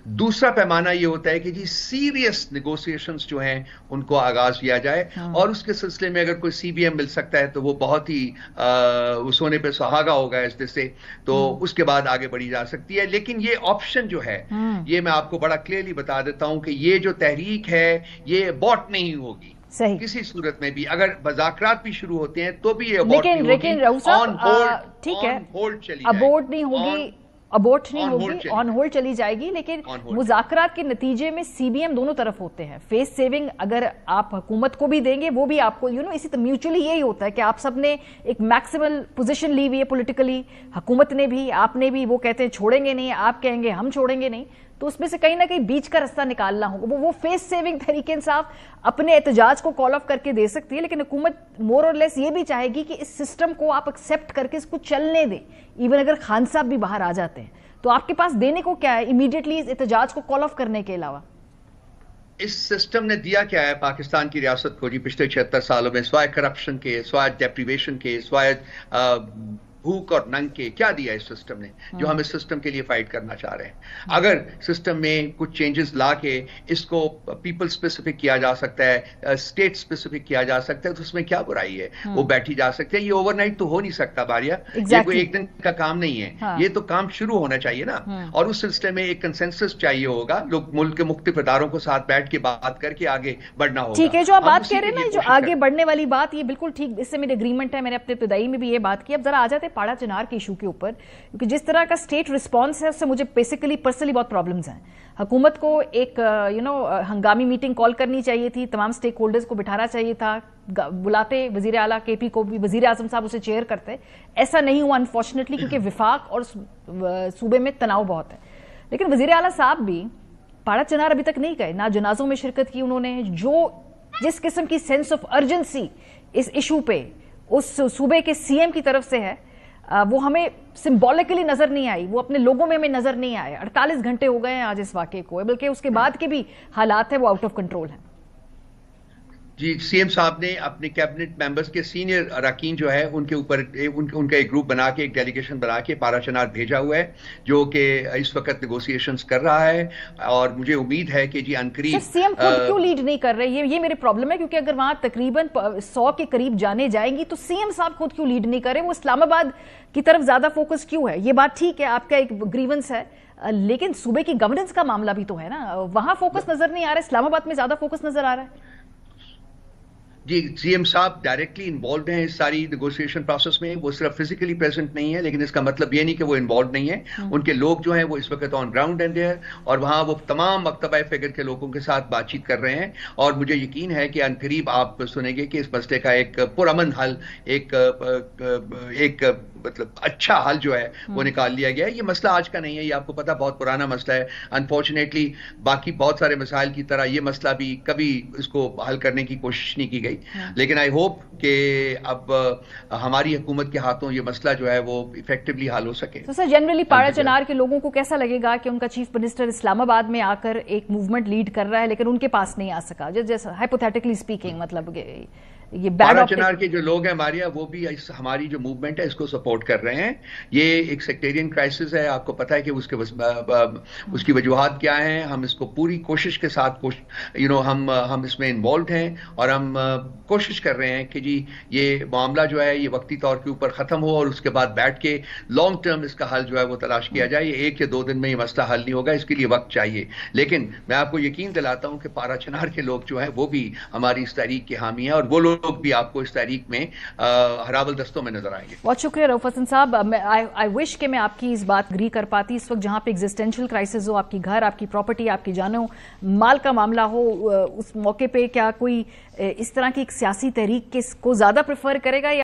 दूसरा पैमाना ये होता है कि जी सीरियस नेगोशिएशंस जो हैं उनको आगाज किया जाए, और उसके सिलसिले में अगर कोई सीबीएम मिल सकता है तो वो बहुत ही सोने पे सुहागा होगा इस से, तो उसके बाद आगे बढ़ी जा सकती है। लेकिन ये ऑप्शन जो है, ये मैं आपको बड़ा क्लियरली बता देता हूं कि ये जो तहरीक है ये अबॉर्ट नहीं होगी सही किसी सूरत में भी। अगर मुज़ाकरात भी शुरू होते हैं तो भी ये लेकिन रऊफ साहब ठीक है, होल्ड चली अबॉर्ट नहीं होगी, अबॉर्ट नहीं होगी, ऑन होल्ड चली जाएगी। लेकिन मुज़ाकरात के नतीजे में सीबीएम दोनों तरफ होते हैं। फेस सेविंग अगर आप हुकूमत को भी देंगे वो भी आपको इसी तो म्यूचुअली यही होता है कि आप सब ने एक मैक्सिमल पोजीशन ली हुई है पॉलिटिकली, हुकूमत ने भी आपने भी। वो कहते हैं छोड़ेंगे नहीं, आप कहेंगे हम छोड़ेंगे नहीं, तो उसमें से कहीं ना कहीं बीच का रास्ता निकालना होगा। वो फेस सेविंग तरीके इंसाफ अपने एहतजाज को कॉल ऑफ करके दे सकती है, लेकिन हुकूमत मोर और लेस ये भी चाहेगी कि इस सिस्टम को आप एक्सेप्ट करके इसको चलने दें, इवन अगर खान साहब भी बाहर आ जाते हैं। तो आपके पास देने को क्या है इमीडिएटली इस एहतजाज को कॉल ऑफ करने के अलावा? इस सिस्टम ने दिया क्या है पाकिस्तान की रियासत को जी पिछले 76 सालों में, स्वाय करप्शन के, स्वाय डेप्रीवेशन के, स्वाय भूख और नंग के? क्या दिया इस सिस्टम ने जो हम इस सिस्टम के लिए फाइट करना चाह रहे हैं? अगर सिस्टम में कुछ चेंजेस ला के इसको पीपल स्पेसिफिक किया जा सकता है, स्टेट स्पेसिफिक किया जा सकता है, तो उसमें क्या बुराई है? वो बैठी जा सकते हैं। ये ओवरनाइट तो हो नहीं सकता बारिया, ये कोई एक दिन का काम नहीं है। ये तो काम शुरू होना चाहिए ना, और उस सिलसिले में एक कंसेंसस चाहिए होगा। लोग मुल्क के मुख्तलिफ इदारों को साथ बैठ के बात करके आगे बढ़ना होगा। ठीक है, जो आप बात कह रहे हैं ना, जो आगे बढ़ने वाली बात, ये बिल्कुल ठीक, इससे मेरे एग्रीमेंट है। मैंने अपने इब्तिदाई में भी ये बात की। अब जरा आ जाते पाड़ा चिनार के इशू के ऊपर, क्योंकि जिस तरह का स्टेट रिस्पांस है उससे मुझे बेसिकली पर्सनली बहुत प्रॉब्लम्स हैं। हुकूमत को एक हंगामी मीटिंग कॉल करनी चाहिए थी, तमाम स्टेक होल्डर्स को बिठाना चाहिए था, बुलाते वजीर आला केपी को भी, वजीर आजम साहब उसे चेयर करते। ऐसा नहीं हुआ अनफॉर्चुनेटली, क्योंकि विफाक और सूबे में तनाव बहुत है। लेकिन वजीर आला साहब भी पाड़ा चिनार अभी तक नहीं गए, ना जनाजों में शिरकत की उन्होंने। जिस किस्म की सेंस ऑफ अर्जेंसी इस इशू पे उस सूबे के सीएम की तरफ से है, वो हमें सिंबॉलिकली नजर नहीं आई, वो अपने लोगों में हमें नजर नहीं आए। 48 घंटे हो गए हैं आज इस वाकये को, बल्कि उसके बाद के भी हालात है वो आउट ऑफ कंट्रोल है। जी, सीएम साहब ने अपने कैबिनेट मेंबर्स के सीनियर अरकान जो है उनके ऊपर उनका एक ग्रुप बना के, एक डेलीगेशन बना के पारा चिनार भेजा हुआ है, जो कि इस वक्त नेगोशिएशंस कर रहा है। और मुझे उम्मीद है कि जी अनकरीब सीएम खुद क्यों लीड नहीं कर रहे? ये मेरे प्रॉब्लम है, क्योंकि अगर वहां तकरीबन 100 के करीब जाने जाएंगी तो सीएम साहब खुद क्यों लीड नहीं कर रहे? वो इस्लामाबाद की तरफ ज्यादा फोकस क्यों है? ये बात ठीक है, आपका एक ग्रीवेंस है, लेकिन सूबे की गवर्नेंस का मामला भी तो है ना, वहां फोकस नजर नहीं आ रहा है, इस्लामाबाद में ज्यादा फोकस नजर आ रहा है। जी, सीएम साहब डायरेक्टली इन्वॉल्व हैं इस सारी नेगोशिएशन प्रोसेस में। वो सिर्फ फिजिकली प्रेजेंट नहीं है, लेकिन इसका मतलब ये नहीं कि वो इन्वॉल्व नहीं है। उनके लोग जो हैं वो इस वक्त ऑन ग्राउंड एंड देयर, और वहां वो तमाम मकतबा फिगर के लोगों के साथ बातचीत कर रहे हैं। और मुझे यकीन है कि अनकरीब आप सुनेंगे कि इस मसले का एक पुरअमन हल, एक मतलब अच्छा हल जो है वो निकाल लिया गया है। ये मसला आज का नहीं है, ये आपको पता बहुत पुराना मसला है। अनफॉर्चुनेटली बाकी बहुत सारे मसाइल की तरह ये मसला भी कभी इसको हल करने की कोशिश नहीं की गई। लेकिन आई होप कि अब हमारी हुकूमत के हाथों ये मसला जो है वो इफेक्टिवली हल हो सके। तो सर, जनरली पाड़ा चिनार के लोगों को कैसा लगेगा कि उनका चीफ मिनिस्टर इस्लामाबाद में आकर एक मूवमेंट लीड कर रहा है, लेकिन उनके पास नहीं आ सका? जैसे हाइपोथेटिकली स्पीकिंग, मतलब ये पाड़ा चिनार के जो लोग हैं मारिया, वो भी हमारी जो मूवमेंट है इसको सपोर्ट कर रहे हैं। ये एक सेक्टेरियन क्राइसिस है, आपको पता है कि उसकी वजूहात क्या हैं। हम इसको पूरी कोशिश के साथ हम इसमें इन्वॉल्व हैं, और हम कोशिश कर रहे हैं कि जी ये मामला जो है ये वक्ती तौर के ऊपर खत्म हो, और उसके बाद बैठ के लॉन्ग टर्म इसका हल जो है वो तलाश किया जाए। ये 1 या 2 दिन में ये मसला हल नहीं होगा, इसके लिए वक्त चाहिए। लेकिन मैं आपको यकीन दिलाता हूं कि पारा चिनार के लोग जो हैं वो भी हमारी इस तहरीक के हामी हैं, और वो लोग भी आपको इस तारीख में हरावल दस्तों में नजर आएंगे। बहुत शुक्रिया रऊफ हसन साहब। आई विश कि मैं आपकी इस बात एग्री कर पाती। इस वक्त जहां पे एग्जिस्टेंशियल क्राइसिस हो, आपकी घर, आपकी प्रॉपर्टी, आपकी जानों माल का मामला हो, उस मौके पे क्या कोई इस तरह की एक सियासी तहरीक को ज्यादा प्रेफर करेगा?